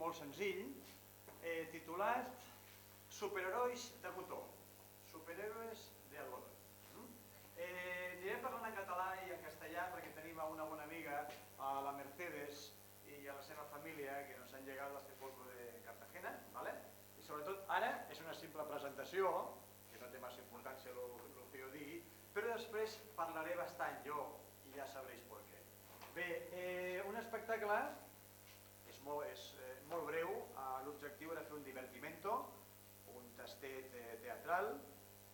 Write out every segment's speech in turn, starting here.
molt senzill, titulat Superherois de cotó. Superhéroes de algodón. Anirem parlant en català i en castellà perquè tenim una bona amiga, a la Mercedes, i a la seva família, que nos han llegado a este pueblo de Cartagena, ¿vale? I sobretot ara és una simple presentació, que no té massa importància el que jo digui, però després parlaré bastant jo i ja sabréis per què. Bé, un espectacle és molt breu, l'objectiu era fer un divertimento, un tastet teatral,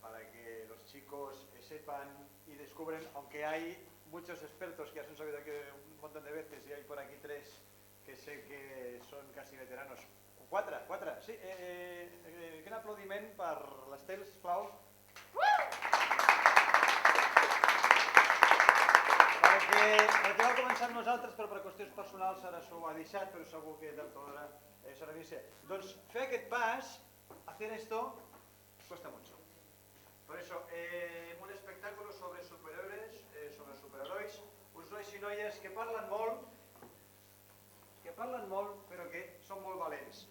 para que los chicos sepan y descubren, aunque hay muchos expertos que ya se han sabido aquí un montón de veces y hay por aquí 3 que sé que son casi veteranos. 4, sí. Un aplaudiment per l'Estel, sisplau. Perquè va començar amb nosaltres, però per qüestions personals ara s'ho ha deixat, però segur que del tot ara serà dice. Doncs fer aquest pas, hacer esto, cuesta mucho. Por eso, un espectáculo sobre superhéroes, sobre superherois, uns nois i noies que parlen molt, però que són molt valents.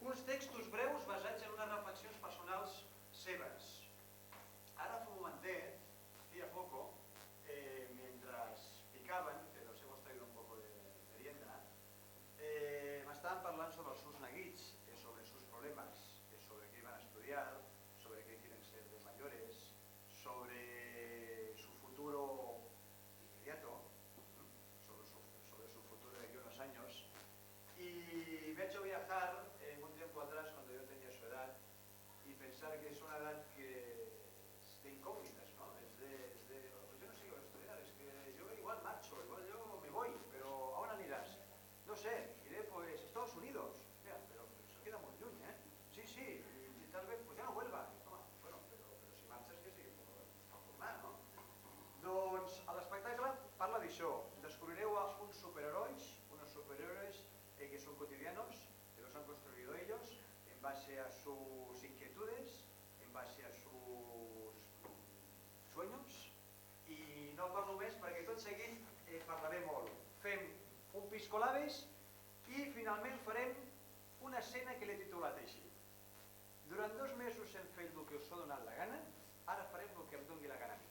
Uns textos breus basats en unes reflexions personals seves. Ara fa un momentet, hacía poco, mientras picaban, que los hemos traído un poco de merienda, m'estaven parlant sobre els seus neguits, sobre sus problemas, sobre qué iban a estudiar, sobre qué quieren ser de mayores, sobre su futuro inmediato, sobre su futuro de aquí a unos años. Y me ha hecho viajar un tiempo atrás, cuando yo tenía su edad, y pensar que es una edad que es de incógnitas, ¿no? Pues yo no sé qué voy a estudiar, es que yo igual marcho, igual yo me voy, pero ¿a dónde irás? No sé, iré pues a Estados Unidos. Hostia, pero eso queda muy lluny, ¿eh? Sí, y tal vez pues ya no vuelva. Bueno, pero si marxes que sí, pot tornar, no? Doncs a l'espectacle parla d'això. Descubrireu uns superherois, que son cotidianos, que los han construido ellos en base a sus inquietudes, en base a sus sueños, i no parlo més perquè tot seguit parlaré molt. Fem un piscolabis i finalment farem una escena que l'he titulat així. Durant 2 mesos hem fet el que us ha donat la gana, ara farem el que em doni la gana a mi.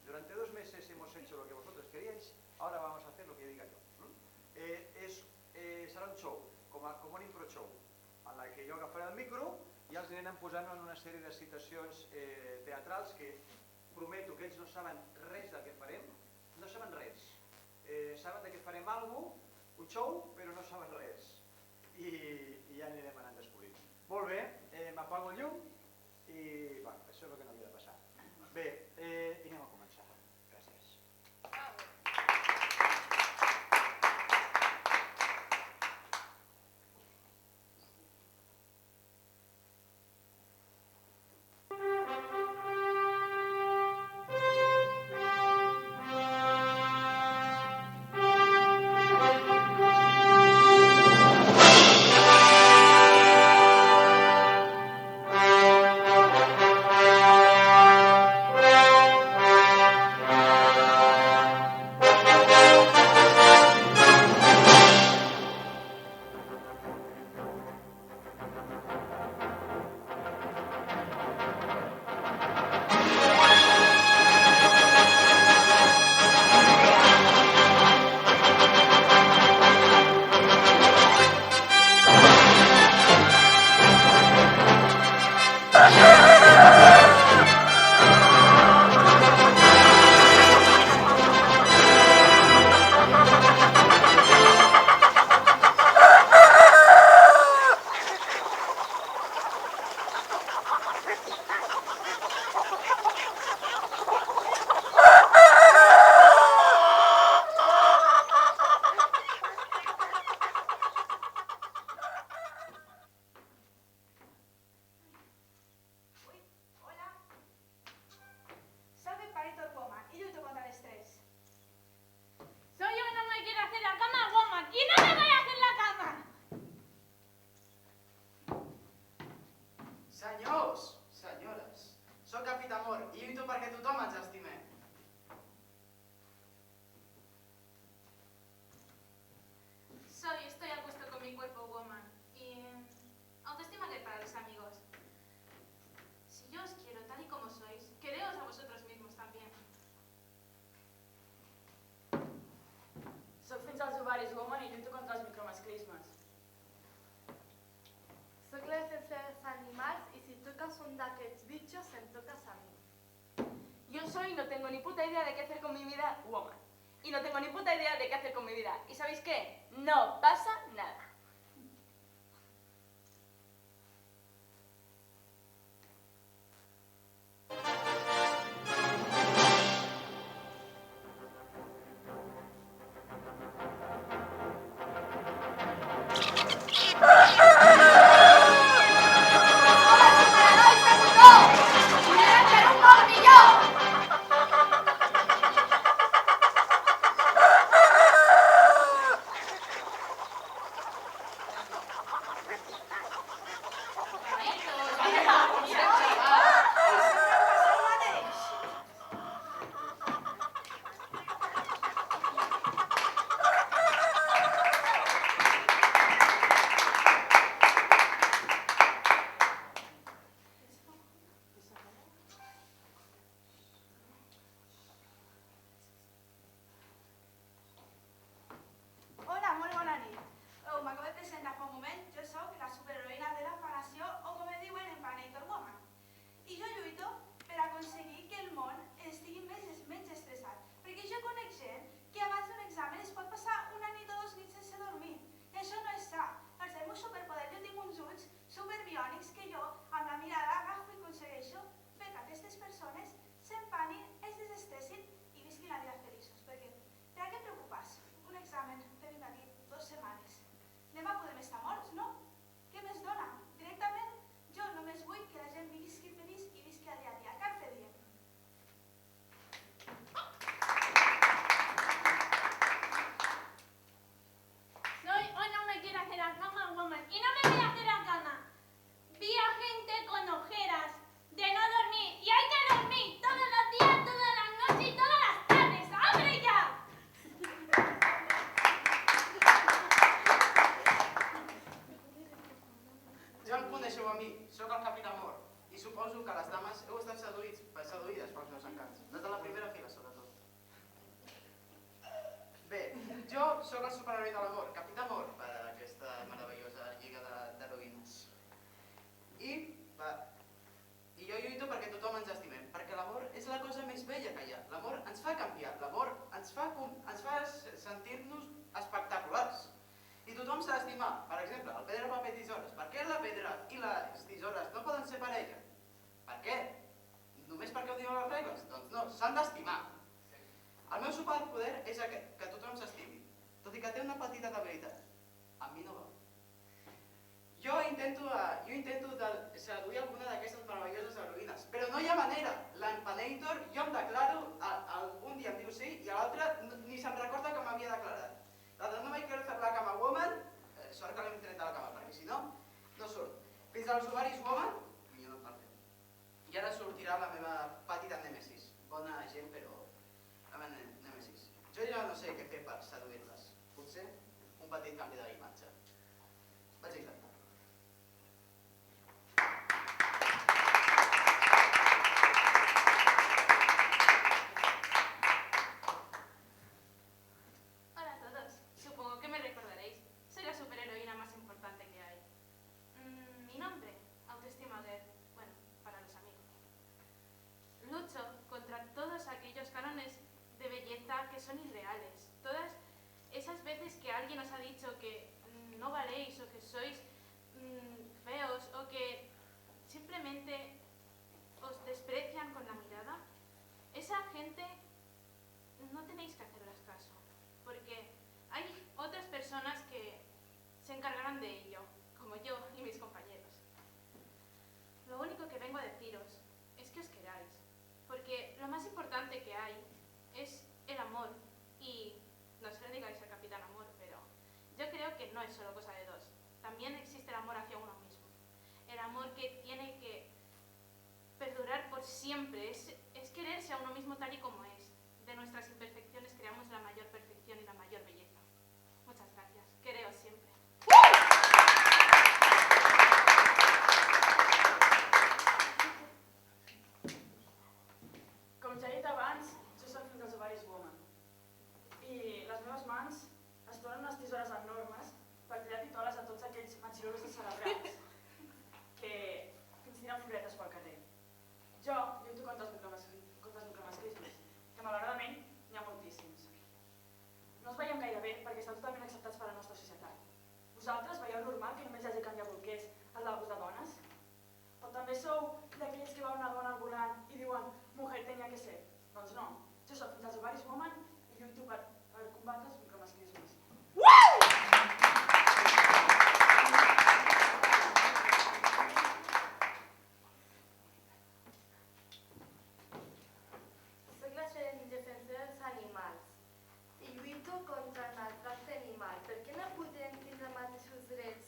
Durante 2 meses hemos hecho lo que vosotros queríais, ahora vamos a hacer lo que diga yo. Serà un show, com un impro show, en la que jo agafaré el micro i els anirem posant en una sèrie de citacions teatrals que prometo que ells no saben res del que farem, no saben res. Saben que farem alguna cosa, un show, però no saben res. I ja anirem anant descobrint. Molt bé, m'apago el llum i això és el que no havia de passar. Bé, i anem a començar. Gràcies. woman. Y autoestima que para los amigos. Si yo os quiero tal y como sois, quereos a vosotros mismos también. Soc fins als ovaris woman i lluito contra els micromasclismes. Soc la defensa dels animals i si tocas un d'aquests bitxos em tocas a mi. Yo soy no tengo ni puta idea de qué hacer con mi vida woman. Y no tengo ni puta idea de qué hacer con mi vida. ¿Y sabéis qué? No pasa nada. Hola, molt bona nit. M'acabo de presentar fa un moment. Jo sóc la superheroïna de l'afanació, o com me diuen, Empanator Woman. I jo lluito per aconseguir que el món estigui menys estressat. Perquè jo conec gent que abans d'un examen es pot passar una nit o 2 nits sense dormir. I això no és sa. Als del meu superpoder jo tinc uns ulls superbiònics que jo, amb la mirada, agafo i aconsegueixo fer que aquestes persones s'empanin, es desestressin i visquin la vida feliços. Perquè, per a què preocupar-se? Un examen tenim d'aquí 2 setmanes. Demà podem estar morts, no? Què més dona? Directament, jo només vull que la gent visqui feliç i visqui el dia a dia. Carpe diem. Soy o no me quiero hacer la cama, woman. Y no me voy a hacer la cama. Vi a gente con ojeras de no dormir. Y hay que dormir todos los días, todas las noches y todas las tardes. ¡Abre ya! Ja em coneixeu a mi, sóc el Capità Amor, i suposo que les dames heu estat seduïdes pels meus encants. Des de la primera fila, sobretot. Bé, jo sóc el superheroi de l'amor, Capità Amor, per a aquesta meravellosa lliga d'heroïnes. I jo lluito perquè tothom ens estimem, perquè l'amor és la cosa més bella que hi ha. L'amor ens fa canviar, l'amor ens fa sentir-nos espectaculars. I tothom s'ha d'estimar. Per exemple, el pedra, paper, tisores. Per què la pedra i les tisores no poden ser parella? Per què? Només perquè ho diuen les regles? Doncs no, s'han d'estimar. El meu superpoder és aquest, que tothom s'estimi, tot i que té una petita debilitat. A mi no va. Jo intento seduir alguna d'aquestes meravelloses heroïnes, però no hi ha manera. L'Empanator, jo em declaro, un dia em diu sí i l'altre ni se'n recorda que m'havia declarat. L'altre no vaig querer fer la cama woman, sort que l'hem tret de la cama, perquè si no, no surt. Fins als ovaris woman, millor no parlem. I ara sortirà la meva petita nèmesis. Bona gent, però la meva nèmesis. Jo ja no sé què fer per seduir-les. Potser un petit canvi de imatge. Vaig a intentar. Hola a todos. Supongo que me recordaréis. Soy la superheroína más importante que hay. Mi nombre, Autoestima Girl. Bueno, para los amigos. Lucho contra todos aquellos cánones de belleza que son irreales. Todas esas veces que alguien os ha dicho que no valéis o que sois feos o que simplemente os desprecian con la mirada. Esa gente no tenéis que hacerles caso, porque hay otras personas que se encargarán de ello, como yo y mis compañeros. Lo único que vengo a deciros es que os queráis, porque lo más importante que hay es el amor, y no se lo digáis al Capitán Amor, pero yo creo que no es solo cosa de dos. También existe el amor hacia uno mismo, el amor que tiene que perdurar por siempre, es quererse a uno mismo tal y como es. De nuestras imperfecciones creamos la mayor perfección y la mayor belleza. Muchas gracias. Quereos siempre. jueus descelebrats que ens tiren floretes pel carrer. Jo lluito contra els micromasclismes, que malauradament n'hi ha moltíssims. No els veiem gaire bé perquè estan totalment acceptats per la nostra societat. Vosaltres veieu normal que només hi hagi canviabolquers als lavabos de dones? O també sou d'aquells que veuen una dona al volant i diuen «mujer tenía que ser»? Doncs no, jo soc fins als ovaris woman i lluito per combatre els micromasclismes. Soc la defensora dels animals i lluito contra el maltracte animal. Per què no podem tindre els mateixos drets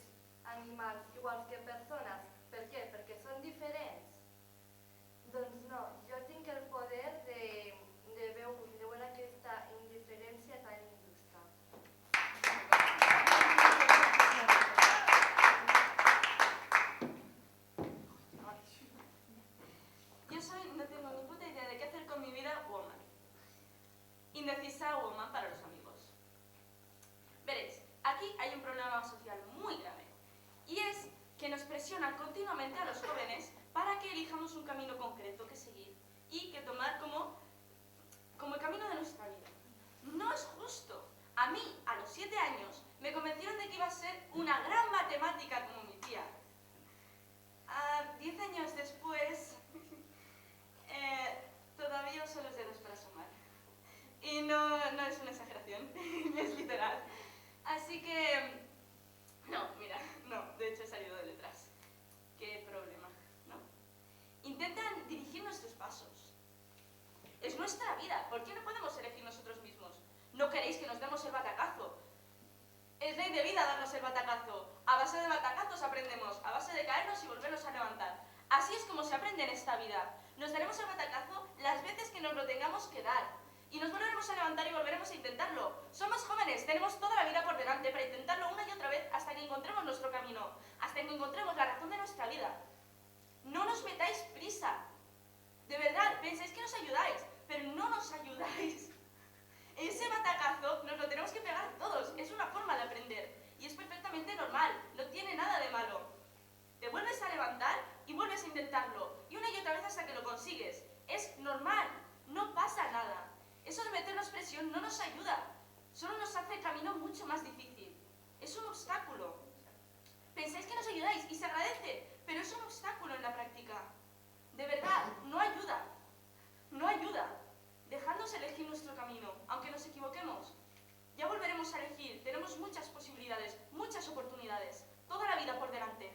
animals iguals que persones? Per què? Perquè són diferents. Doncs no, jo tinc el poder de veure aquesta indiferència tan injusta. Yo soy, no tengo ni puta idea de qué hacer con mi vida, woman. Indecisa woman para los amigos. Veréis, aquí hay un problema social muy grave. Y es que nos presionan continuamente a los jóvenes para que elijamos un camino concreto que seguir y que tomar como el camino de nuestra vida. No es justo. A mí, a los 7 años, me convencieron de que iba a ser una gran matemática como mi tía. 10 años después, todavía uso los dedos para sumar. Y no es una exageración, es literal. Así que, no, mira, no, de hecho he salido de letras. Qué problema, ¿no? Intentan dirigir nuestros pasos. Es nuestra vida, ¿por qué no podemos elegir nosotros mismos? ¿No queréis que nos demos el batacazo? Es ley de vida darnos el batacazo. A base de batacazos aprendemos, a base de caernos y volvernos a levantar. Así es como se aprende en esta vida. Nos daremos el batacazo las veces que nos lo tengamos que dar. Y nos volveremos a levantar y volveremos a intentarlo. Somos jóvenes, tenemos toda la vida por delante para intentarlo una y otra vez hasta que encontremos nuestro camino, hasta que encontremos la razón de nuestra vida. No nos metáis prisa. De verdad, pensáis que nos ayudáis, pero no nos ayudáis. Ese batacazo nos lo tenemos que pegar todos, es una forma de aprender. Y es perfectamente normal, no tiene nada de malo. Te vuelves a levantar y vuelves a intentarlo, y una y otra vez hasta que lo consigues. Es normal, no pasa nada. Eso de meternos presión no nos ayuda, solo nos hace el camino mucho más difícil. Es un obstáculo. Pensáis que nos ayudáis y se agradece, pero es un obstáculo en la práctica. De verdad, no ayuda. No ayuda. Dejadnos elegir nuestro camino, aunque nos equivoquemos. Ya volveremos a elegir, tenemos muchas posibilidades, muchas oportunidades, toda la vida por delante.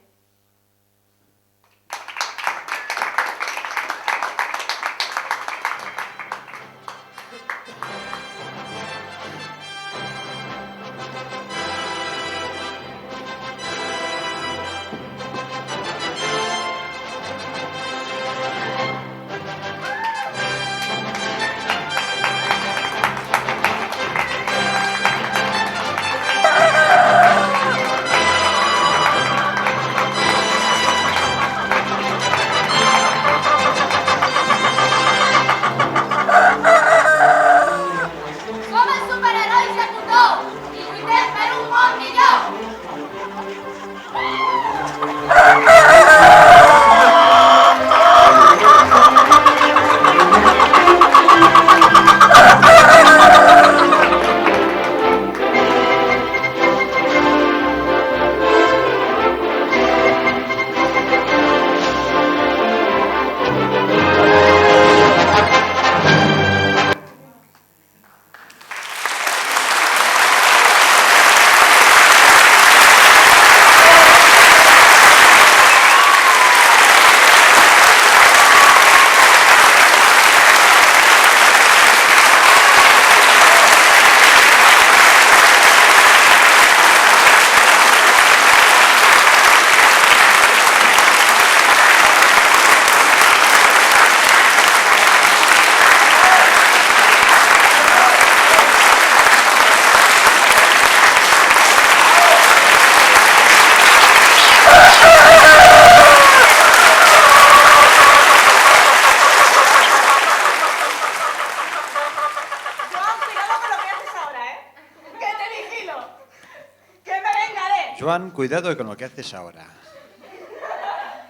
Joan, cuidado con lo que haces ahora. No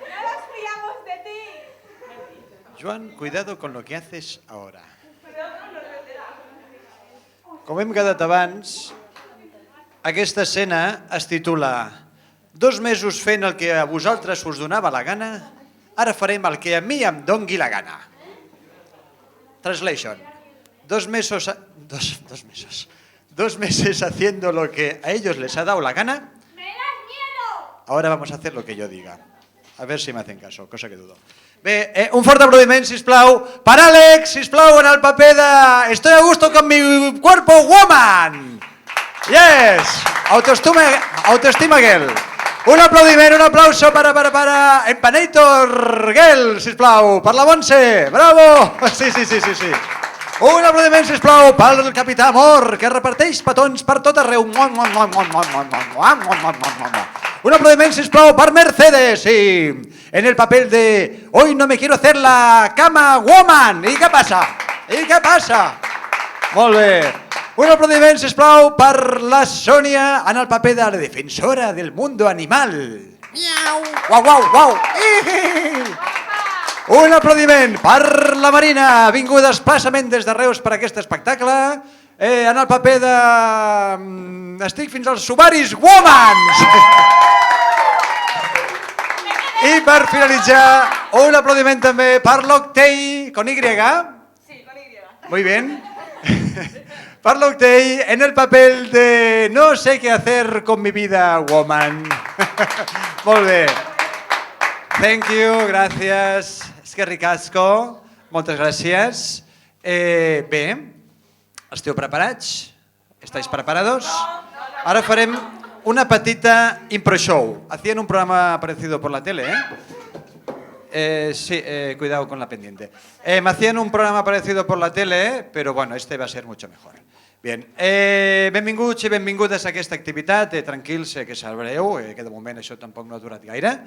nos fiamos de ti. Joan, cuidado con lo que haces ahora. Com hem quedat abans, aquesta escena es titula 2 mesos fent el que a vosaltres us donava la gana, ara farem el que a mi em dongui la gana. Translation. 2 meses haciendo lo que a ellos les ha dado la gana. ¡Me das miedo! Ahora vamos a hacer lo que yo diga. A ver si me hacen caso, cosa que dudo. Bé, un fort aplaudiment, sisplau, per Àlex, sisplau, en el paper de Estoy a gusto con mi cuerpo woman. Yes! Autoestima girl. Un aplaudiment, un aplauso para Empanator girl, sisplau, per la Montse. Bravo! Sí. Un aplaudiment, sisplau, pel Capità Amor, que reparteix petons per tot arreu. Un aplaudiment, sisplau, per Mercedes, sí, en el papel de Hoy no me quiero hacer la cama woman. I què passa? Molt bé. Un aplaudiment, sisplau, per la Sònia en el paper de la defensora del mundo animal. Miau. Guau. Un aplaudiment per la Marina, vinguda expressament des de Reus per aquest espectacle, en el paper de Estic fins als subaris woman. I per finalitzar, un aplaudiment també per l'Octei, con Y. Sí, con Y. Muy bien. Per l'Octei en el papel de No sé qué hacer con mi vida, woman. Molt bé. Thank you, gràcies. Eskerrik asko. Moltes gràcies. Bé, esteu preparats? ¿Estáis preparados? Ahora farem una petita impro show. Hacían un programa parecido por la tele, sí, cuidado con la pendiente. Me hacían un programa parecido por la tele, pero bueno, este va a ser mucho mejor. Bien, benvinguts i benvingudes a aquesta activitat. Tranquils, que sabreu, que de moment això tampoc no ha durat gaire.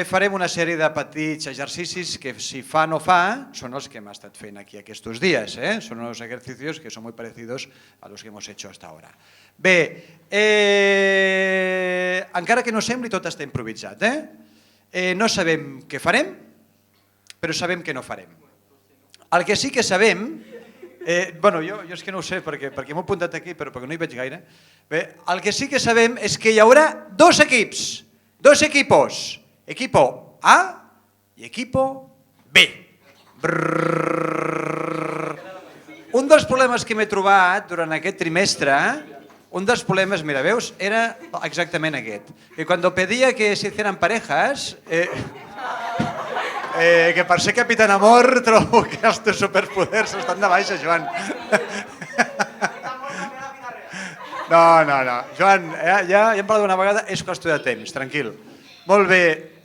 Farem una sèrie de petits exercicis que si fa no fa són els que hem estat fent aquí aquests dies. Són uns exercicis que són molt parecidos a los que hemos hecho hasta ahora. Bé, encara que no sembli, tot està improvisat. No sabem què farem, però sabem què no farem. El que sí que sabem, jo és que no ho sé perquè m'ho he apuntat aquí, però perquè no hi veig gaire. Bé, el que sí que sabem és que hi haurà 2 equips, 2 equipos, equipo A i equipo B. Un dels problemes que m'he trobat durant aquest trimestre, un dels problemes, mira, veus, era exactament aquest. Que quan pedía que se hicieran parejas, que per ser Capitán Amor trobo que els teus superpoders estan de baixa, Joan. No. Joan, ja hem parlat una vegada, és qüestió de temps, tranquil. Molt bé,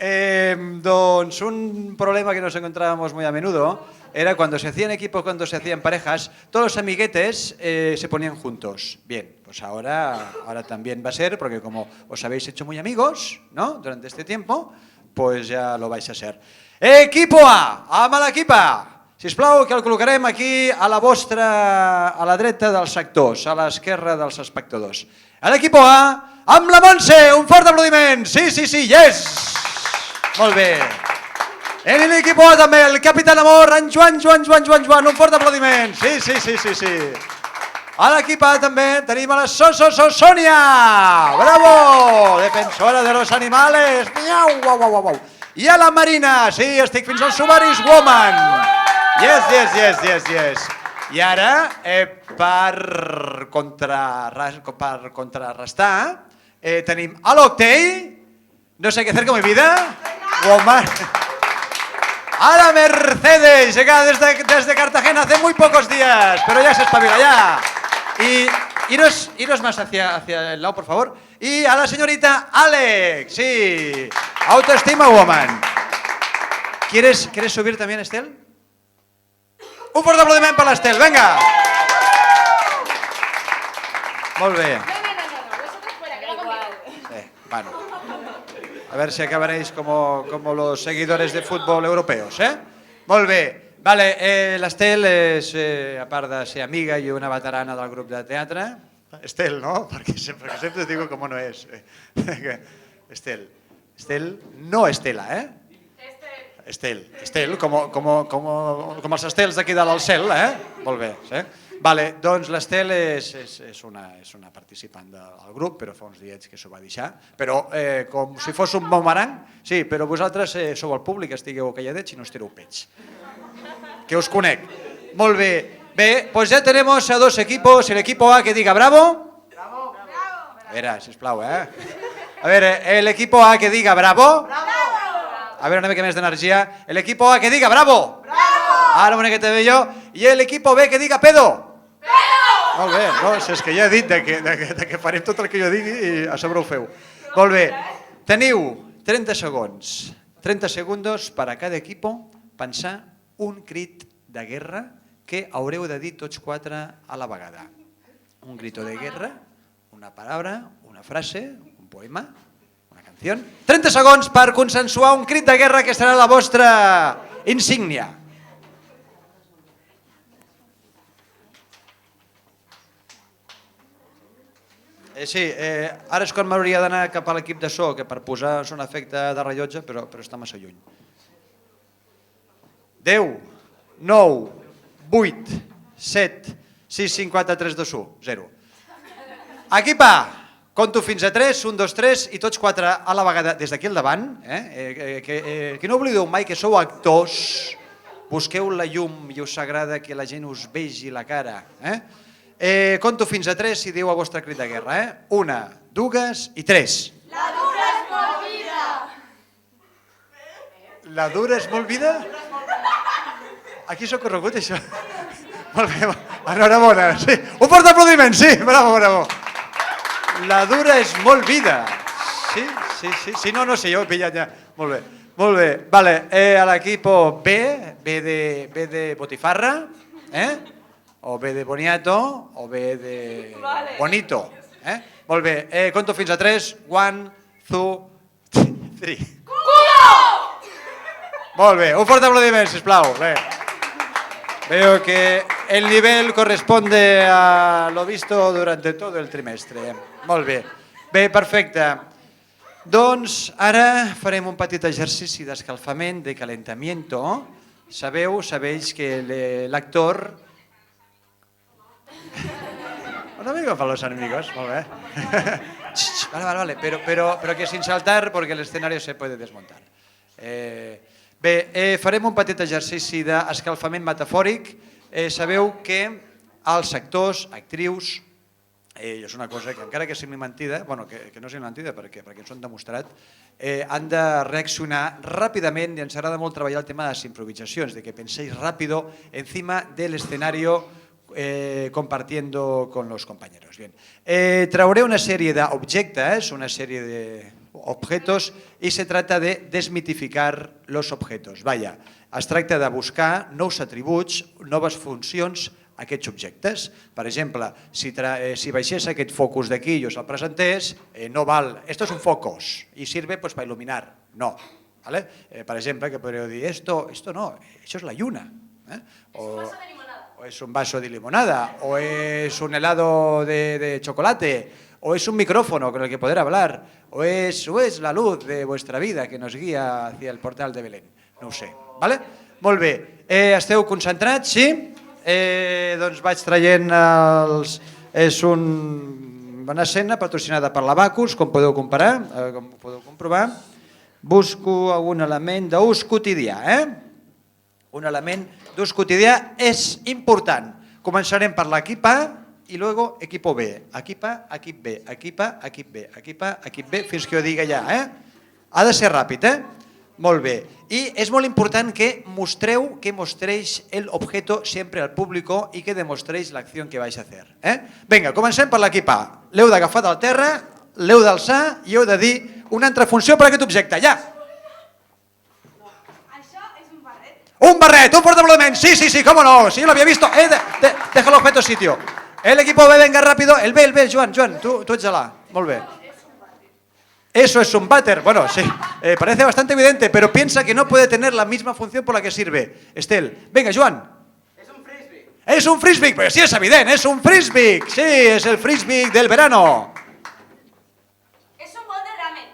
doncs un problema que nos encontrábamos muy a menudo era cuando se hacían equipos, cuando se hacían parejas, todos los amiguetes se ponían juntos. Bien, pues ahora también va a ser, porque como os habéis hecho muy amigos, ¿no?, durante este tiempo, pues ya lo vais a ser. Equipo A, amb l'equipa. Sisplau, que el col·locarem aquí a la dreta dels actors, a l'esquerra dels espectadors. L'equipo A, amb la Montse, un fort aplaudiment. Sí, yes. Molt bé. En l'equipo A també, el Capitán Amor, en Joan, un fort aplaudiment. Sí. A l'equip A també tenim a la Sònia. Bravo! Defensora de los animales. Miau, guau. I a la Marina, sí, estic fins als subaris woman. Yes. I ara, per contrarrestar, tenim a l'Octei, no sé què hacer con mi vida, woman. A la Mercedes, llegada desde Cartagena hace muy pocos días, pero ya se espabila ya. Y iros más hacia el lado, por favor. Y a la señorita Àlex, sí, Autoestima Woman. ¿Quieres subir también, Estel? Un fuerte aplaudiment per l'Estel, venga. Molt bé. No, vosotros fuera, que va conmigo. Bueno. A ver si acabaréis como los seguidores de fútbol europeos, Molt bé. Vale, l'Estel és, a part de ser amiga i una veterana del grup de teatre, Estel, no? Perquè sempre digo com no és. Estel. Estel, no Estela, Estel, com els estels d'aquí dalt al cel, Molt bé, sí? Vale, doncs l'Estel és una participant del grup, però fa uns dies que s'ho va deixar, però com si fos un bumerang, sí, però vosaltres sou el públic, estigueu calladets i no estireu pets. Que us conec. Molt bé. Bé, pues ya tenemos a dos equipos. El equipo A que diga bravo. Bravo. A ver, sisplau, A ver, el equipo A que diga bravo. Bravo. A ver, una mica més d'energia. El equipo A que diga bravo. Bravo. Ara una miqueta bé jo. I el equipo B que diga pedo. Pedo. Molt bé, no, és que ja he dit que farem tot el que jo digui i a sobre ho feu. Molt bé, teniu 30 segons, 30 segundos per a cada equipo pensar un crit de guerra que haureu de dir tots quatre a la vegada. Un grito de guerra, una palabra, una frase, un poema, una canció. 30 segons per consensuar un crit de guerra que serà la vostra insígnia. Sí, ara és quan m'hauria d'anar cap a l'equip de so, que per posar un efecte de rellotge, però està massa lluny. 10, 9, 8, 7, 6, 5, 4, 3, 2, 1, 0. Equip A, conto fins a 3, 1, 2, 3 i tots quatre a la vegada des d'aquí al davant. Que no oblideu mai que sou actors, busqueu la llum i us agrada que la gent us vegi la cara. Conto fins a 3 i diu el vostre crit de guerra. 1, 2 i 3. La dura és molt vida. La dura és molt vida? Aquí s'ha corregut, això? Molt bé, enhorabona. Sí. Un fort aplaudiment, sí, bravo, bravo. La dura és molt vida. Sí, no sé, jo he pillat ja. Molt bé, molt bé. Vale, a l'equip B, B de botifarra, o B de boniato, o B de bonito. Molt bé, conto fins a 3. 1, 2, 3. Culo! Molt bé, un fort aplaudiment, sisplau. Veo que el nivel corresponde a lo visto durante todo el trimestre. Molt bé. Bé, perfecte. Doncs ara farem un petit exercici d'escalfament, de calentamiento. Sabeu que l'actor... Una mica para los enemigos, molt bé. Vale, pero que sin saltar porque el escenario se puede desmontar. Bé, farem un petit exercici d'escalfament metafòric. Sabeu que els actors, actrius, és una cosa que encara que sigui mentida, bueno, que no sigui mentida perquè ens ho han demostrat, han de reaccionar ràpidament i ens agrada molt treballar el tema de les improvisacions, de que penséis rápido encima del escenario compartiendo con los compañeros. Bien. Trauré una serie de objetos, una serie de objetos y se trata de desmitificar los objetos. Vaya, es tracta de buscar nous atributs, noves funcions a aquests objectes. Per exemple, si baixés aquest focus d'aquí i us el presentés, no val, esto es un focus y sirve pues para iluminar. No. ¿Vale? Per exemple, que podríeu dir, esto no, això és la lluna. O es un vaso de limonada, o es un helado de chocolate, o es un micrófono con el que poder hablar, o es la luz de vuestra vida que nos guía hacia el portal de Belén. No ho sé, vale? Molt bé. Esteu concentrats, sí? Doncs vaig traient els... És una escena patrocinada per l'Abacus, com podeu comprovar. Busco algun element d'ús quotidià, Un element d'ús quotidià és important. Començarem per l'equip A i luego equipo B. Equip A, equip B, equip A, equip B, equip A, equip B, fins que jo digui ja. Ha de ser ràpid, Molt bé. I és molt important que mostreu, que mostréis el objeto sempre al público i que demostréis l'acció que vais a fer. Vinga, comencem per l'equip A. L'heu d'agafar del terra, l'heu d'alçar i heu de dir una altra funció per a aquest objecte. Ja! Un barret, un fort aplaudiment. Sí, cómo no, sí, lo había visto. Deja el objeto sitio. El equipo B, venga rápido. El B, Joan, tú ets allà. Molt bé. Eso es un váter. Bueno, sí, parece bastante evidente, pero piensa que no puede tener la misma función por la que sirve. Estel, venga, Joan. Es un frisbee. És un frisbee, però sí, és evident, és un frisbee. Sí, és el frisbee del verano. Es un bol de ramen.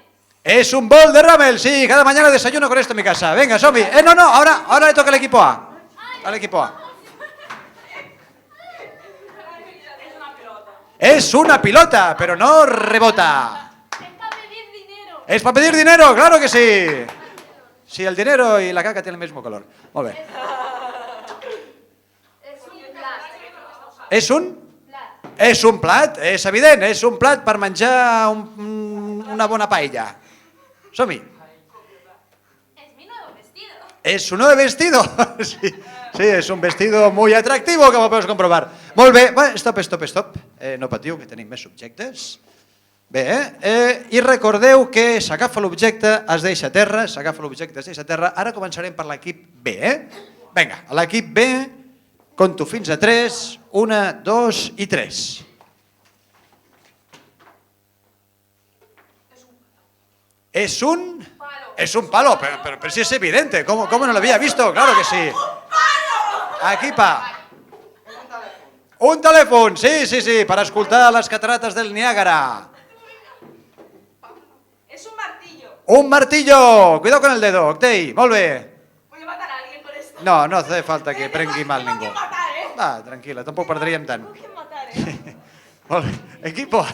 Es un bol de ramen, sí, cada mañana desayuno con esto en mi casa. Venga, Somi. No, ahora le toca al equipo A. Al equipo A. Es una pelota. Es una pilota, pero no rebota. Es para pedir dinero. Es para pedir dinero, claro que sí. Sí, el dinero y la caca tienen el mismo color. Molt bé. És un plat. És un plat, és evident, és un plat per menjar una bona paella. Som-hi. Es mi nuevo vestido. Es un nuevo vestido. Sí, és un vestido muy atractivo, como podeu comprovar. Molt bé, stop. No patiu, que tenim més subjectes. Bé, i recordeu que s'agafa l'objecte, es deixa a terra, s'agafa l'objecte, es deixa a terra. Ara començarem per l'equip B, Vinga, l'equip B, conto fins a 3, 1, 2 i 3. Es un palo, pero sí es evidente. ¿Cómo no lo había visto? Claro que sí. Equip A. Un telèfon, sí, per escoltar les catarates del Niágara. Es un martillo. Un martillo. Cuidado con el dedo, Octei. Molt bé. Voy a matar a alguien con esto. No hace falta que prengui mal Tengo ningú. que matar, Va, tranquil·la, tampoc perdríem tant. Tengo que matar, Molt bé. Equipo A.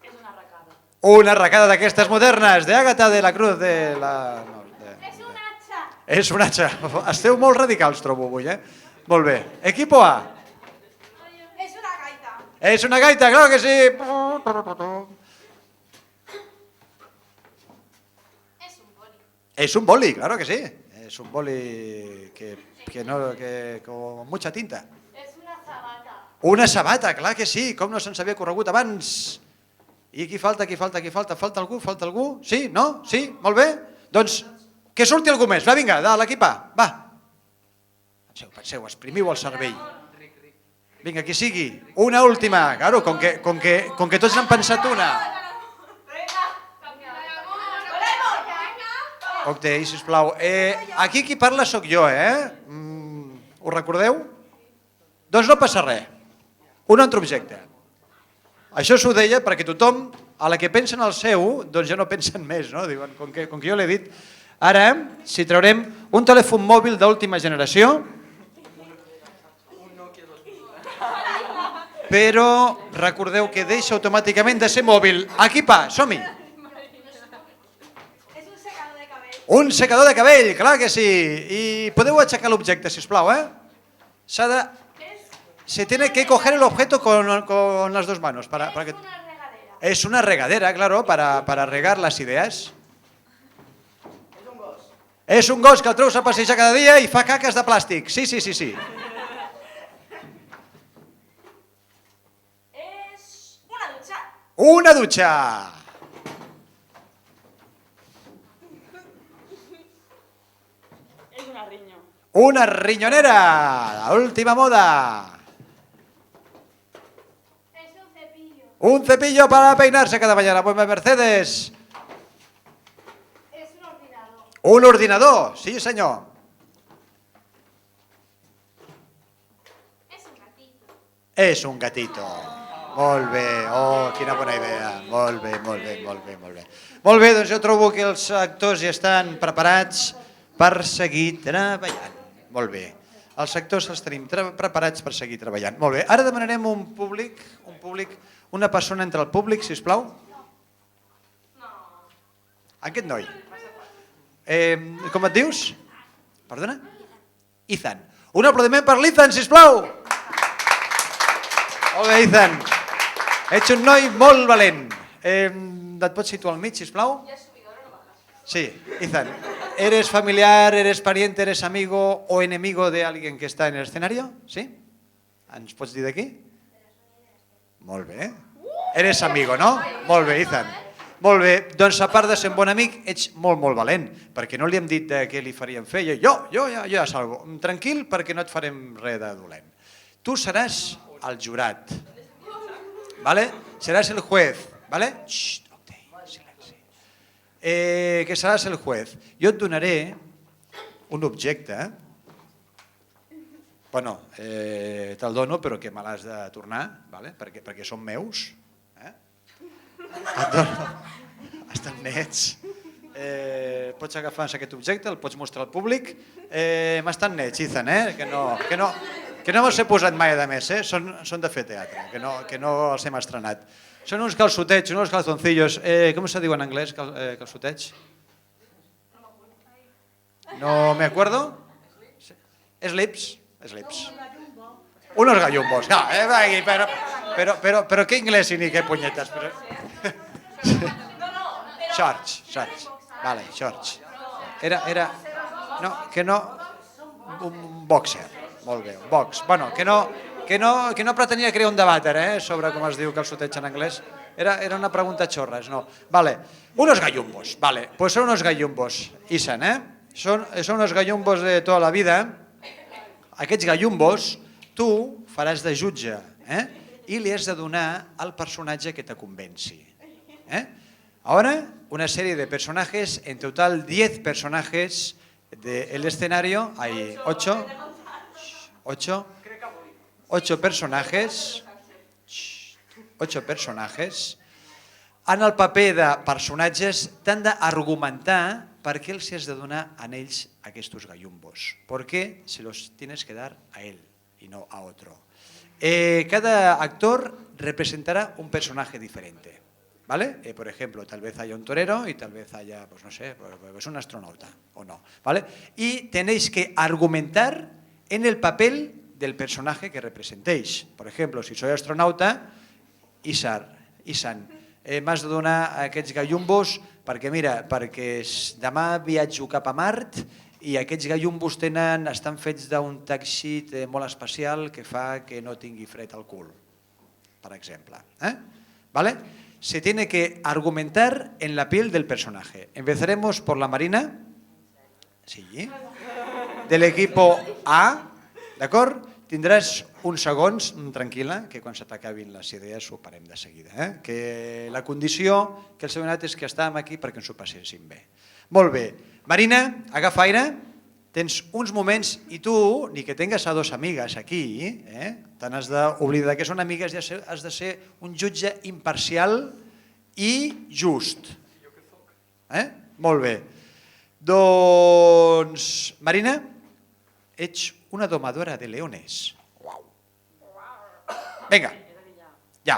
Es una arracada. Una arracada d'aquestes modernes, d'Àgata de la Cruz de la... No, Es un hacha. és un hacha. Esteu molt radicals, trobo avui, Molt bé. Equipo A. Es una gaita. És una gaita, claro que sí. Es un boli. Es un boli, claro que sí. Es un boli con mucha tinta. És una sabata. Una sabata, clar que sí. Com no se'ns havia corregut abans? I qui falta? Falta algú? Sí? No? Sí? Molt bé? Doncs que surti algú més. Va, vinga, de l'equip A. Va. Penseu, exprimiu el cervell. Vinga, qui sigui. Una última. Claro, com que tots n'han pensat una. Octei, sisplau. Aquí qui parla sóc jo, Ho recordeu? Doncs no passa res. Un altre objecte. Això s'ho deia perquè tothom, a la que pensen el seu, doncs ja no pensen més, no? Diuen, com que jo l'he dit. Ara, si traurem un telèfon mòbil d'última generació, però recordeu que deixa automàticament de ser mòbil. Equip A, som-hi. Es un secador de cabello. Un secador de cabell, clar que sí. I podeu aixecar l'objecte, sisplau, Se tiene que coger el objeto con las dos manos. Para que... Es una regadera. Es una regadera, claro, para regar las ideas. És un gos que el treus a passejar cada dia i fa caques de plàstic. Sí. Es una ducha. Una dutxa. Es un arriño. Una riñonera. La última moda. Es un cepillo. Un cepillo para peinarse cada mañana. Pues Mercedes. És un ordinador. Un ordinador. Sí, senyor. Es un gatito. És un gatito. Molt bé. Oh, quina bona idea. Molt bé. Molt bé, doncs jo trobo que els actors ja estan preparats per seguir treballant. Molt bé. Els actors els tenim preparats per seguir treballant. Molt bé. Ara demanarem un públic, una persona entre el públic, sisplau. Aquest noi. Com et dius? Perdona? Ethan. Un aplaudiment per l'Ethan, sisplau. Molt bé, Ethan. Ets un noi molt valent. Et pots situar al mig, sisplau? Sí, Ethan. ¿Eres familiar, eres pariente, eres amigo o enemigo de alguien que está en el escenario? Sí? Ens pots dir d'aquí? Molt bé. Eres amigo, no? Molt bé, Ethan. Molt bé, doncs a part de ser un bon amic, ets molt valent, perquè no li hem dit què li faríem fer. Jo ja salgo. Tranquil, perquè no et farem res de dolent. Tu seràs el jurat. ¿Vale? Seràs el juez. ¿Vale? Xxt, Octei, silenci. Que seràs el juez. Jo et donaré un objecte, bueno, te'l dono però que me l'has de tornar, perquè són meus. Et dono, estan nets. Pots agafar aquest objecte, el pots mostrar al públic. M'estan nets, Ethan, que no me'ls he posat mai de més, són de fer teatre, que no els hem estrenat. Són uns calçotets, uns calzoncillos. Com se diu en anglès, calçotets? No me acuerdo. Slips. Unos gallumbos. Pero qué inglés y ni qué puñetas. Shorts. Vale, shorts. Un boxer. Molt bé, un box. Bueno, que no pretenia crear un debat sobre com es diu calçotets en anglès. Era una pregunta xorres, no. Vale, unos gallumbos. Vale, pues son unos gallumbos. Isan, Son unos gallumbos de tota la vida. Aquests gallumbos tu faràs de jutge i li has de donar al personatge que te convenci. Ahora, una serie de personajes, en total 10 personajes del escenario, hay 8 personajes, en el paper de personatges t'han d'argumentar per què els has de donar a ells aquests gallumbos. ¿Por qué se los tienes que dar a él y no a otro? Cada actor representará un personaje diferente. ¿Vale? Por ejemplo, tal vez haya un torero y tal vez haya, pues no sé, pues un astronauta o no. ¿Vale? Y tenéis que argumentar en el papel del personaje que representéis. Por ejemplo, si soy astronauta, Isan, m'has de donar aquests gallumbos perquè, mira, perquè demà viatjo cap a Mart i aquests gallumbos estan fets d'un teixit molt especial que fa que no tingui fred al cul, per exemple. ¿Vale? Se tiene que argumentar en la piel del personaje. Empezaremos por la Marina, sí, del equipo A, d'acord? Tindràs uns segons, tranquil·la, que quan se t'acabin les idees ho parem de seguida. Que la condició que els he donat és que estàvem aquí perquè ens ho passéssim bé. Molt bé. Marina, agafa aire. Tens uns moments i tu, ni que tingues a dos amigues aquí, te n'has d'oblidar que són amigues i has de ser un jutge imparcial i just. Molt bé. Doncs, Marina, ets una domadora de leones. Vinga, ja.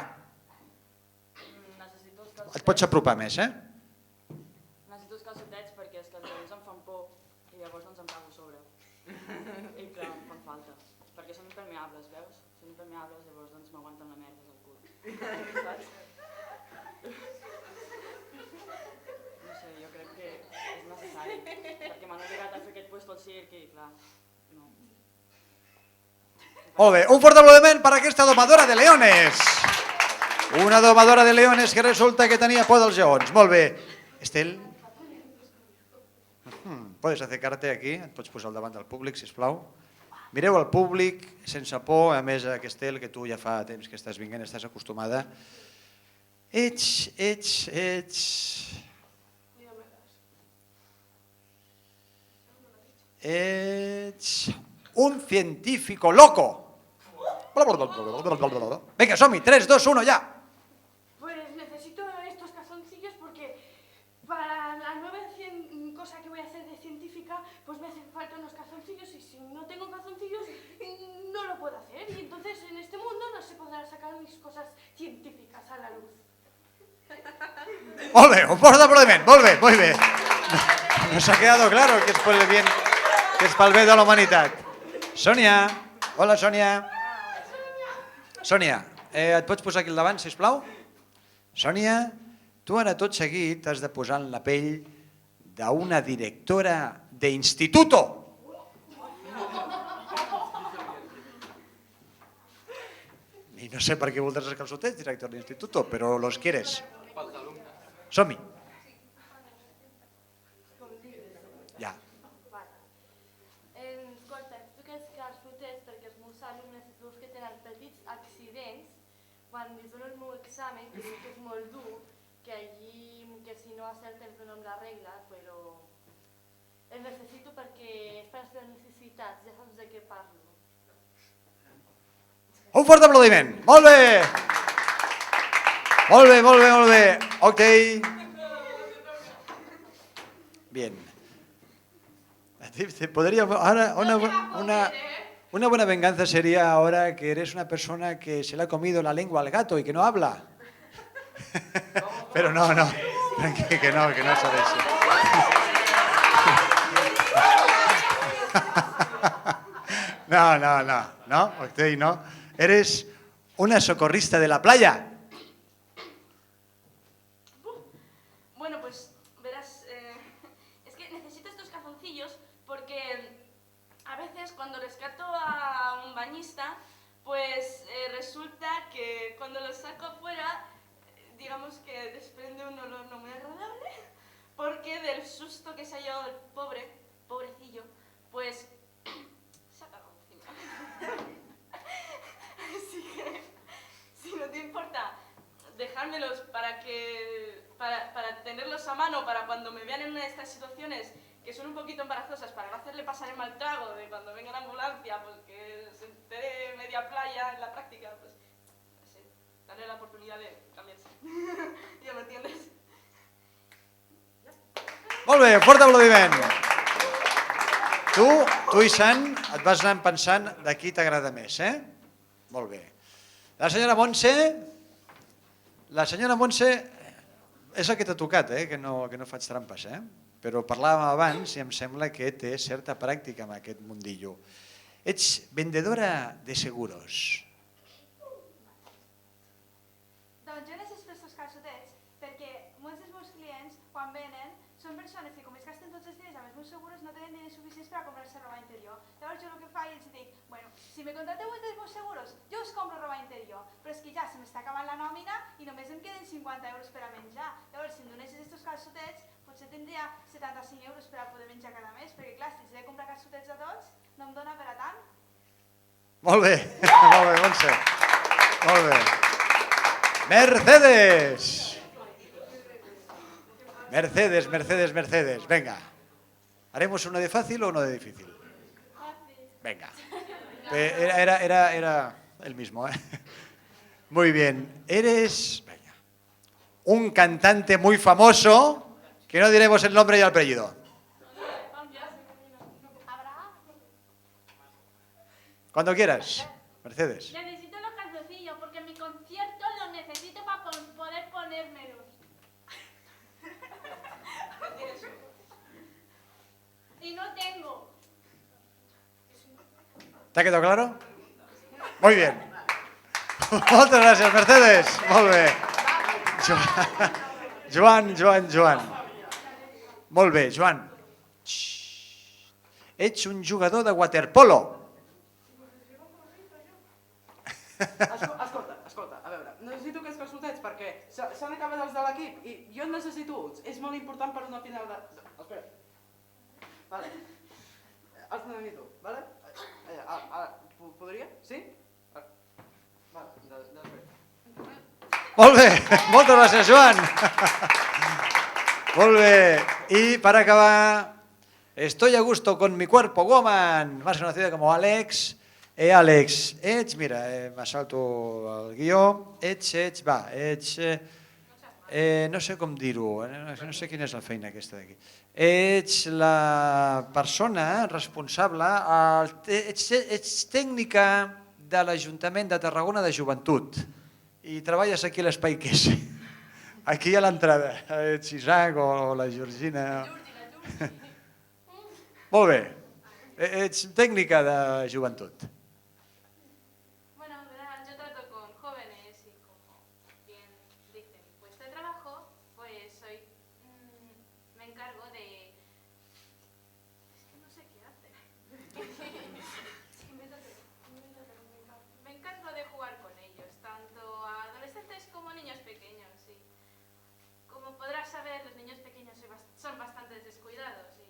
Et pots apropar més, Necessito els calçotets perquè els calçotets em fan por i llavors doncs em cago a sobre. I clar, em fan falta. Perquè són impermeables, veus? Són impermeables, llavors doncs m'aguanten la merda del cul. Saps? No sé, jo crec que és necessari. Perquè m'han obligat a fer aquest puesto al circ i clar, no. Molt bé, un fort aplaudiment per aquesta domadora de leones. Una domadora de leones que resulta que tenia por dels lleons. Molt bé. Estel? Podes acercar-te aquí, et pots posar al davant del públic, sisplau. Mireu al públic sense por, a més que Estel, que tu ja fa temps que estàs vinguent, estàs acostumada. Ets un científico loco. Venga, Somi, 3, 2, 1, ya. Pues necesito estos calzoncillos porque para la nueva cosa que voy a hacer de científica, pues me hacen falta unos calzoncillos y si no tengo calzoncillos no lo puedo hacer. Y entonces en este mundo no se podrán sacar mis cosas científicas a la luz. Molt bé, un fort aplaudiment, molt bé, molt bé. Nos ha quedado claro que es por el bien, que es pel bé de la humanitat. Sònia, hola Sònia. Sònia, et pots posar aquí al davant, sisplau? Sònia, tu ara tot seguit t'has de posar en la pell d'una directora d'instituto. I no sé per què voldràs els calçotets, director d'instituto, però los quieres. Som-hi. Ja. Escolta, tu que els calçotets, perquè els meus alumnes, veus que tenen petits accidents, quan li dono el meu examen, que dic que és molt dur, que allí, que si no acerten dono amb la regla, però El necessito perquè fas les necessitats, ja saps de què parlo. Un fort aplaudiment. Molt bé. Molt bé, molt bé, molt bé. Ok. Bien. Podríamos ahora una buena venganza sería ahora que eres una persona que se le ha comido la lengua al gato y que no habla. Pero no, que no es eso. No, ok, no. Eres una socorrista de la playa. Bueno, pues verás, es que necesito estos calzoncillos porque a veces cuando rescato a un bañista, pues resulta que cuando los saco afuera, digamos que desprende un olor no muy agradable, porque del susto que se ha llevado el pobrecillo, pues se ha cagado encima. Así que, si no te importa, dejármelos para tenerlos a mano para cuando me vean en una de estas situaciones que son un poquito embarazosas, para no hacerle pasar el mal trago de cuando venga la ambulancia, pues que se entere media playa en la práctica, pues no sé, darle la oportunidad de cambiarse. ¿Ya me entiendes? Molt bé, fort aplaudiment. Tu i Sant et vas anar pensant de qui t'agrada més, eh? Molt bé. La senyora Montse és la que t'ha tocat, que no faig trampes, però parlàvem abans i em sembla que té certa pràctica en aquest mundillo. Ets vendedora de seguros. Doncs jo necessito estos calçotets perquè molts dels meus clients, quan venen, són persones que com es gasten tots els diners amb els meus seguros no tenen diners suficients per a comprar-se roba interior. Llavors jo el que faig és dir, bueno, si me contrateu els meus seguros, jo us compro roba interior, però és que ja se m'està acabant la nòmina i només em queden 50 euros per a menjar. Llavors, si em donessis estos calçotets, potser tindria 75 euros per a poder menjar cada mes, perquè clar, si he de comprar calçotets a tots, no em dóna per a tant. Molt bé, Montse. Molt bé. Mercedes. Venga. ¿Haremos uno de fácil o uno de difícil? Venga. Era el mismo, Muy bien. Eres un cantante muy famoso, que no diremos el nombre y el apellido. Cuando quieras, Mercedes. Necesito los calzoncillos porque en mi concierto los necesito para poder ponérmelos. Y no tengo. ¿Te ha quedado claro? Muy bien. Moltes gràcies, Mercedes. Molt bé. Joan. Molt bé, Joan. Ets un jugador de waterpolo. Escolta, a veure, necessito aquests calçotets perquè s'han acabat els de l'equip i jo en necessito uns. És molt important per una final de... Espera. Vale. Els necessito, vale? Podria? Sí? Vale, després. Molt bé, moltes gràcies, Joan. Molt bé. I per acabar, estoy a gusto con mi cuerpo, woman, más conocida como Àlex. Àlex, mira, me salto el guió, no sé com dir-ho, no sé quina és la feina aquesta d'aquí. Ets la persona responsable, ets tècnica de l'Ajuntament de Tarragona de Joventut i treballes aquí a l'Espai Qués, aquí a l'entrada. Ets Isaac o la Georgina. Molt bé, ets tècnica de Joventut. Son bastante descuidados y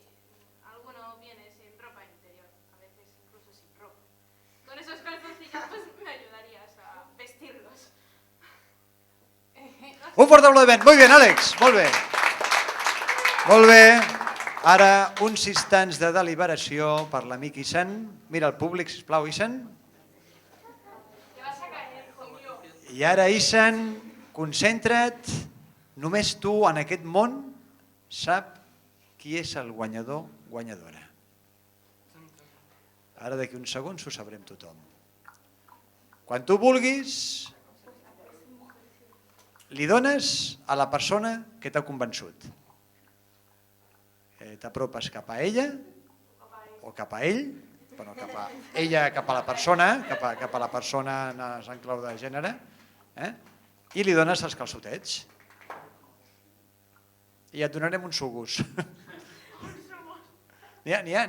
alguno viene sin ropa interior, a veces incluso sin ropa. Con esos calzoncillos pues me ayudarías a vestirlos. Un fort aplaudiment. Muy bien, Àlex. Molt bé. Ara, uns instants de deliberació per l'amic Isan. Mira el públic, sisplau, Isan. I ara, Isan, concentra't. Només tu, en aquest món, sap qui és el guanyador, guanyadora. Ara, d'aquí uns segons, ho sabrem tothom. Quan tu vulguis, li dones a la persona que t'ha convençut. T'apropes cap a ella o cap a ell, bueno, cap a ella, cap a la persona, cap a la persona en clau de gènere, i li dones els calçotets. I et donarem uns sugus. N'hi ha,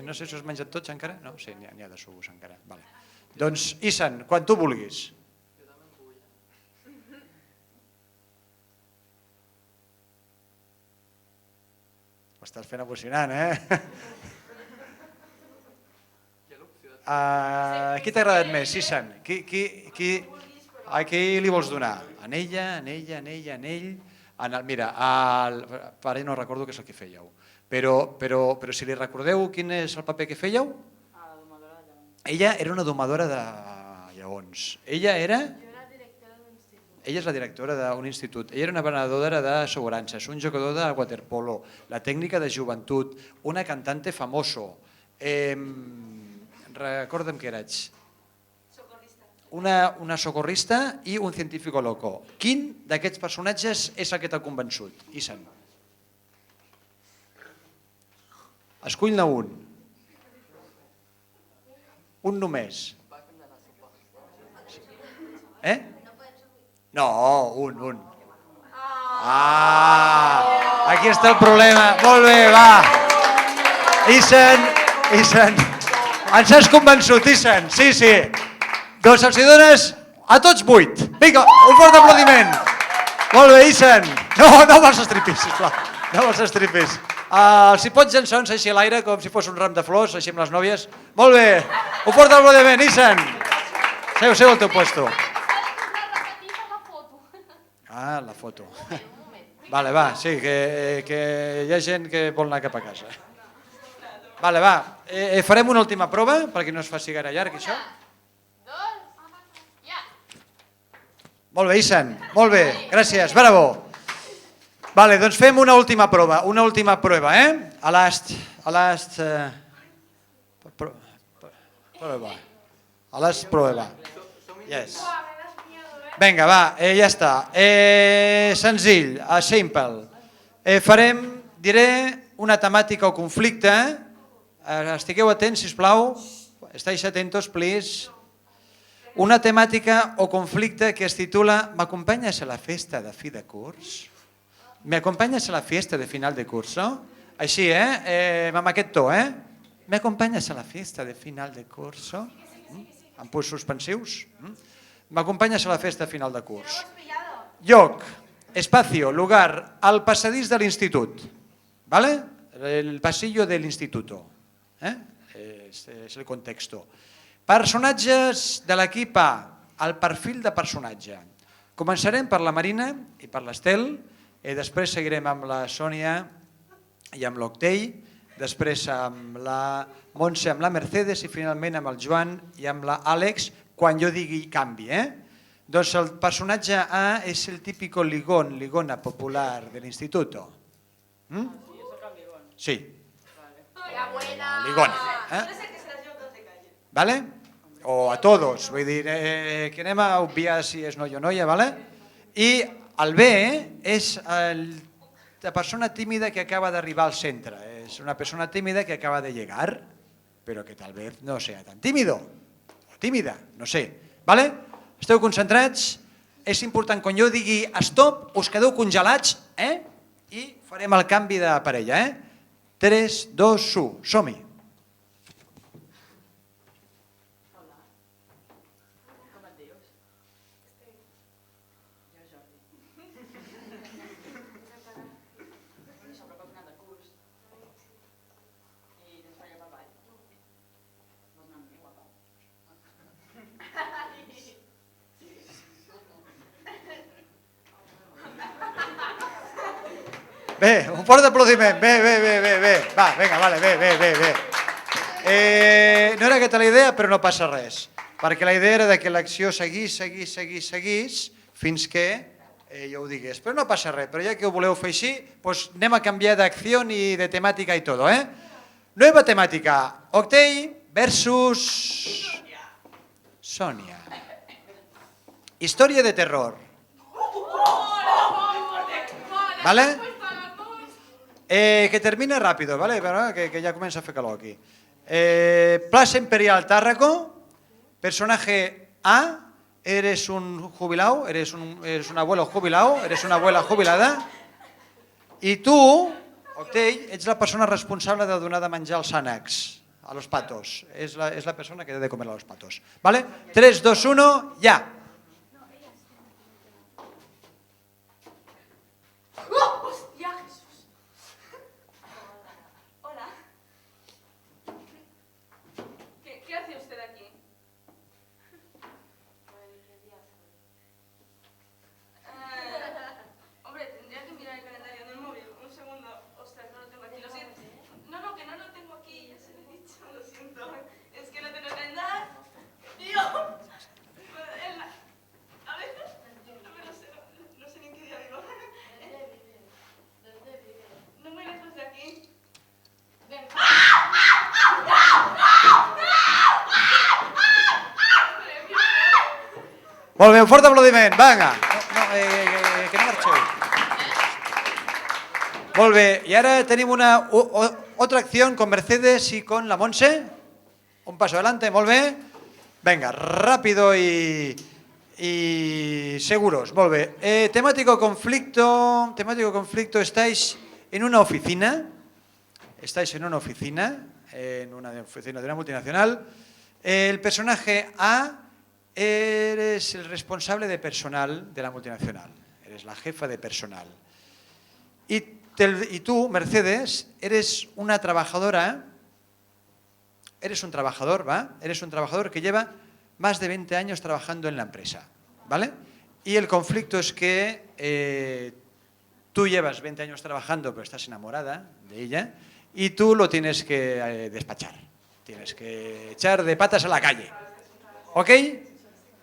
no sé si us menjat tots encara. No, sí, n'hi ha de sugus encara. Doncs, Isan, quan tu vulguis. Ho estàs fent emocionant, Qui t'ha agradat més, Isan? A qui li vols donar? En ella, en ell? Mira, ara no recordo què és el que fèieu, però si li recordeu quin és el paper que fèieu? Ella era una domadora de lleons. Ella és la directora d'un institut. Ella era una venedora d'assegurances, un jugador de waterpolo, la tècnica de joventut, una cantante famoso. Recorda'm què eres. Una socorrista i un científico loco. Quin d'aquests personatges és el que t'ha convençut, Isan? Escull-ne un. Un només. No, un. Aquí està el problema. Molt bé, va. Isan, ens has convençut, Isan. Sí. Doncs els hi dones a tots 8. Vinga, un fort aplaudiment. Molt bé, Isan. No amb els estripis, sisplau. No amb els estripis. Si pots llançar uns així a l'aire, com si fos un ram de flors, així amb les nòvies. Molt bé. Un fort aplaudiment, Isan. Seu al teu puesto. La foto. Vale, va, sí, que hi ha gent que vol anar cap a casa. Vale, va, farem una última prova, perquè no es faci gaire llarg, això. Molt bé, Isan, molt bé, gràcies, bravo. Vale, doncs fem una última prova, A last prova. Yes. Vinga, va, ja està. Senzill, simple. Diré una temàtica o conflicte. Estigueu atents, sisplau. Estáis atentos, please. Una temàtica o conflicte que es titula ¿Me acompanyes a la festa de fi de curs? ¿Me acompanyes a la fiesta de final de curso? Així, amb aquest to, ¿Me acompanyes a la fiesta de final de curso? Amb punts suspensius? M'acompanyes a la festa final de curs. Lloc, espacio, lugar, al passadís de l'institut. ¿Vale? El pasillo del instituto. Es el contexto. Personatges de l'equip A. El perfil de personatge. Començarem per la Marina i per l'Estel, després seguirem amb la Sònia i amb l'Octei, després amb la Montse, amb la Mercedes i finalment amb el Joan i amb l'Àlex, quan jo digui canvi. Doncs el personatge A és el típico ligona popular de l'instituto. Sí. Ligona. ¿Vale? O a todos. Vull dir, que anem a obviar si és noia o noia, ¿vale? I el B és la persona tímida que acaba d'arribar al centre. És una persona tímida que acaba de llegar, però que tal vez no sea tan tímido. Tímida, no sé. Vale? Esteu concentrats? És important, quan jo digui stop, us quedeu congelats, i farem el canvi de parella. 3, 2, 1, som-hi. Bé, un fort aplaudiment. Bé. Va, vinga, vale, bé. No era aquesta la idea, però no passa res. Perquè la idea era que l'acció seguís fins que jo ho digués. Però no passa res, però ja que ho voleu fer així, doncs anem a canviar d'acció i de temàtica i tot, eh? Nueva temàtica. Octei versus Sònia. Història de terror. ¿Vale? Que termine rápido, ¿vale? Que ya comienza a hacer calor aquí. Plaza Imperial Tárraco. Personaje A. Eres un jubilado, eres un abuelo jubilado, eres una abuela jubilada. I tu, Octell, ets la persona responsable de donar de menjar als ànecs, a los patos. És la persona que ha de comer a los patos. ¿Vale? 3, 2, 1, ya. ¡Hostia, Jesús! Hola. ¿Qué hace usted aquí? Hombre, tendría que mirar el calendario en el móvil. Un segundo. Ostras, no lo tengo aquí. Lo siento. No, que no lo tengo aquí. Ya se lo he dicho. Lo siento. Es que no tengo el calendario. ¡Tío! A ver. No sé ni en qué día vivo. No muy lejos de aquí. Ven. Molt bé, un fort aplaudiment, vinga. Que no marxeu. Molt bé, i ara tenim una otra acción con Mercedes y con la Montse. Un paso adelante, molt bé. Venga, rápido y seguros, molt bé. Temático conflicto, estáis en una oficina. En una oficina de una multinacional. El personaje A. Eres el responsable de personal de la multinacional, eres la jefa de personal. Y tú, Mercedes, eres una trabajadora, eres un trabajador, ¿va? Eres un trabajador que lleva más de 20 años trabajando en la empresa, ¿vale? Y el conflicto es que tú llevas 20 años trabajando, pero estás enamorada de ella, y tú lo tienes que despachar, tienes que echar de patas a la calle, ¿ok?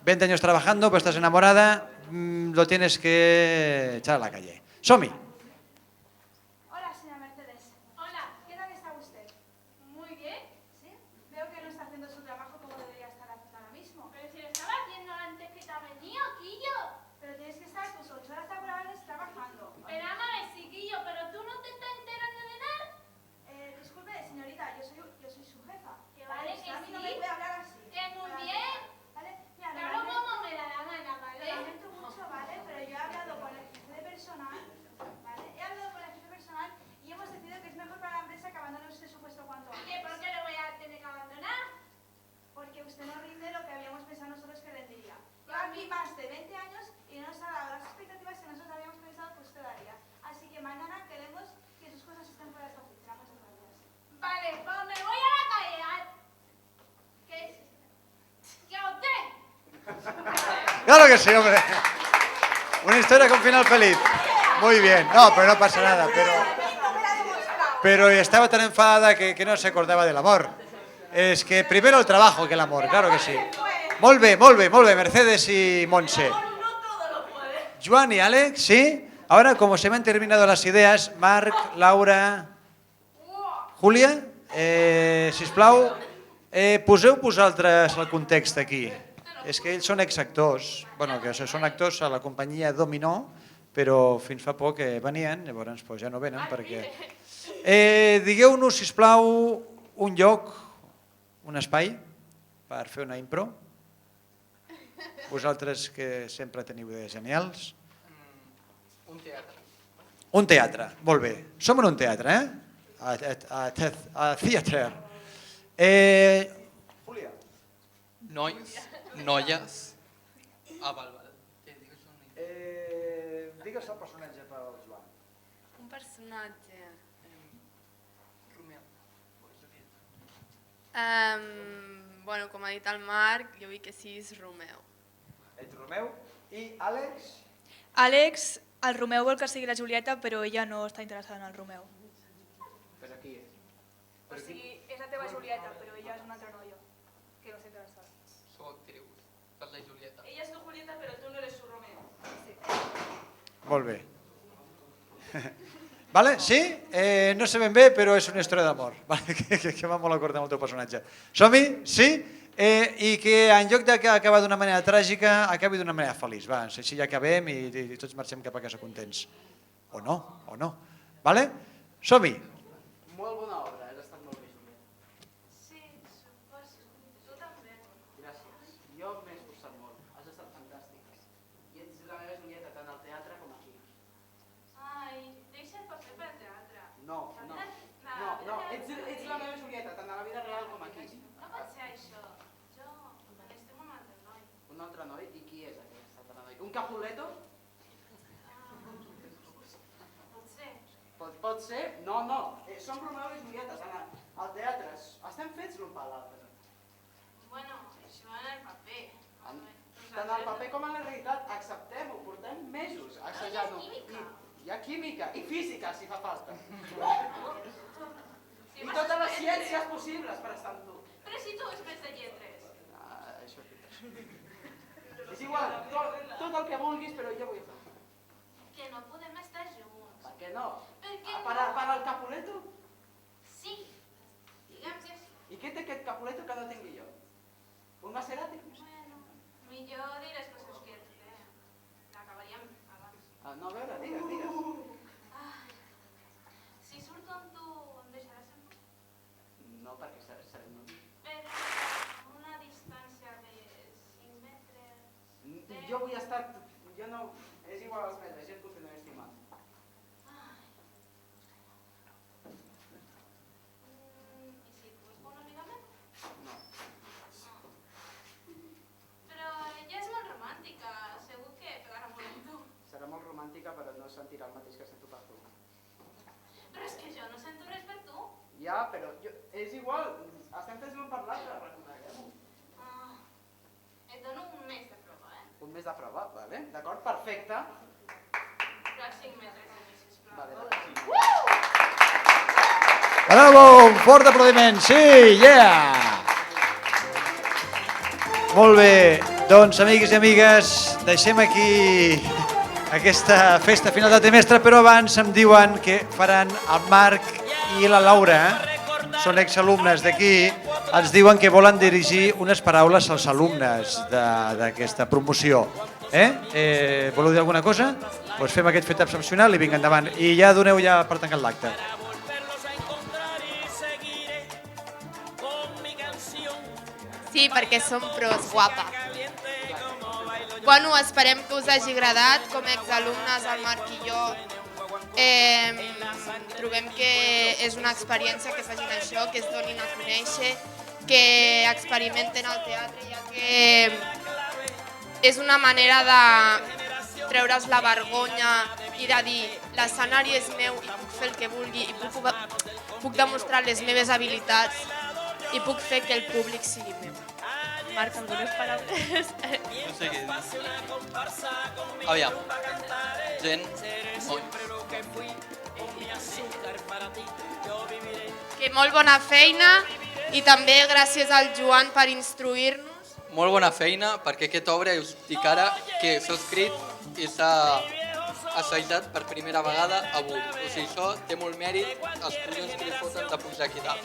20 años trabajando, pues estás enamorada, lo tienes que echar a la calle. Somi. Hola, señora Mercedes. Hola, ¿Qué tal está usted? muy bien. ¿Sí? Veo que no está haciendo su trabajo como debería estar haciendo ahora mismo. Pero si lo estaba haciendo antes que te ha venido, Quillo. Pero tienes que estar tus 8 horas laborales trabajando. Pero ama de Quillo, pero tú no te estás enterando de nada. Disculpe, señorita, yo soy su jefa. Que vale, Usted que a mí no sí. me puede hablar así. Que muy ¿Vale? bien. ¿Vale? Mira, Te hablo como me da la gana, Lo ¿vale? lamento mucho, ¿vale? Pero yo he hablado con el jefe de personal, ¿vale? He hablado con el jefe de personal y hemos decidido que es mejor para la empresa que abandone usted su puesto cuanto ¿Y antes. que por qué lo voy a tener que abandonar? Porque usted no rinde lo que habíamos pensado nosotros que rendiría. Lleva aquí más de 20 años y no nos ha dado las expectativas que nosotros habíamos pensado que usted daría. Así que mañana queremos que sus cosas estén fuera de esta oficina. Muchas gracias. Vale, pues me voy a la calle. ¿Qué es? ¿Qué a usted? Claro que sí, hombre. Una historia con final feliz. Muy bien. No, pero no pasa nada. Pero estaba tan enfadada que no se acordaba del amor. Es que primero el trabajo que el amor, claro que sí. Molt bé, Mercedes y Montse. Joan y Alex, ¿sí? Ahora, como se me han terminado las ideas, Marc, Laura, Júlia, sisplau, poseu vosaltres el context aquí. És que ells són exactors, bueno, que són actors a la companyia Dominó, però fins fa poc venien, llavors ja no venen perquè... Digueu-nos, sisplau, un lloc, un espai per fer una impro. Vosaltres que sempre teniu idees genials. Un teatre. Un teatre, molt bé. Som en un teatre, eh? A theatre. Júlia. Nois, noies, a Balbal. Digues el personatge pel Joan. Un personatge... Romeu. Bueno, com ha dit el Marc, jo vull que siguis Romeu. Ets Romeu. I Àlex? Àlex, El Romeu vol que sigui la Julieta, però ella no està interessada en el Romeu. Però qui és? O sigui, és la teva Julieta, però ella és una altra noia que no està interessada. Sou actrius. Fas la Julieta. Ella és tu Julieta, però tu no eres su Romeo. Molt bé. Vale? Sí? No sé ben bé, però és una història d'amor. Vale? Que va molt acord amb el teu personatge. Som-hi? Sí? I que en lloc d'acabar d'una manera tràgica, acabi d'una manera feliç. Va, així ja acabem i tots marxem cap a casa contents. O no, o no. Vale? Som-hi! Molt bona obra, has estat molt bé, Julieta. Sí, suposo. Tu també. Gràcies. Jo m'he esforçat molt. Has estat fantàstic. I ets la meva Julieta, tant al teatre com aquí. Ai, deixa el paper pel teatre. No, ets la meva Julieta, tant a la vida real com aquí. No pot ser això. Jo estem amb un altre noi. Un altre noi? I qui és aquest altre noi? Un Capuleto? Potser. Pot ser? No. Som Romeu i Julieta, tant al teatre. Estem fets l'un per l'altre. Bueno, això en el paper. Tant al paper com en la realitat, acceptem-ho, portem mesos assajant-ho. Hi ha química i física, si fa falta. I totes les ciències possibles per estar amb tu. Però si tu és més de lletres. Això és igual, tot el que vulguis, però jo vull fer. Que no podem estar junts. Per què no? Per què Per no? al Capuleto? Sí. Digue'm que sí. I què té aquest Capuleto que no tingui jo? Un Maserati? Bueno, millor dir les coses que et diré. L'acabaríem abans. No, a veure, digues. Si surto amb tu, em deixaràs en pau? No, perquè serem només. Però a una distància de 5 metres... Jo vull estar... Jo no... És igual als metres, jo et continuaré estimant. I si tu és bona amiga meva? No. Però ella és molt romàntica, segur que pegarà molt amb tu. Serà molt romàntica, però no sentirà el mateix que sento per tu. Però és que jo no sento res per tu. Ja, però és igual. Estem fets l'un per l'altre, reconeguem-ho. Et dono un mes de prova, Un mes de prova, vale? D'acord? Perfecte. Però 5 metres de més, sisplau. Vale. Bravo, un fort aplaudiment, sí, yeah! Molt bé, doncs amics i amigues, deixem aquí aquesta festa final de trimestre, però abans em diuen que faran el Marc i la Laura, són exalumnes d'aquí, ens diuen que volen dirigir unes paraules als alumnes d'aquesta promoció. Voleu dir alguna cosa? Doncs fem aquest fet excepcional i vinga endavant. I ja doneu ja per tancar l'acte. Sí, perquè som pros, guapa. Bueno, esperem que us hagi agradat. Com a exalumnes, el Marc i jo trobem que és una experiència que facin això, que es donin a conèixer, que experimenten el teatre, ja que és una manera de treure's la vergonya i de dir l'escenari és meu i puc fer el que vulgui i puc demostrar les meves habilitats i puc fer que el públic sigui meu. Marc, algunes paraules? No sé què dir. Aviam. Gent, Que molt bona feina i també gràcies al Joan per instruir-nos. molt bona feina, perquè aquesta obra us dic ara que s'ha escrit i s'ha assajat per primera vegada avui. O sigui, això té molt mèrit, els collons que li foten de pujar aquí dalt.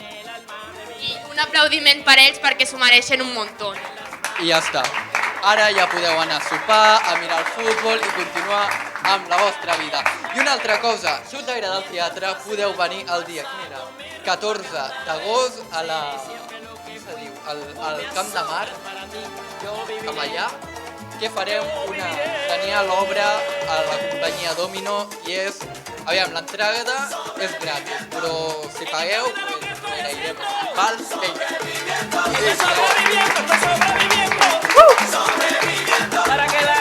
I un aplaudiment per ells perquè s'ho mereixen un muntó. I ja està. Ara ja podeu anar a sopar, a mirar el futbol i continuar amb la vostra vida. I una altra cosa, si us agrada el teatre, podeu venir el dia, quin era? 14 d'agost a la... com se diu? Al Camp de Mar, cap allà, que farem una genial obra a la companyia Domino i és... Aviam, l'entrada és gratis, però si pagueu, pues anirem. Val? Vinga. Sobreviviendo, para que la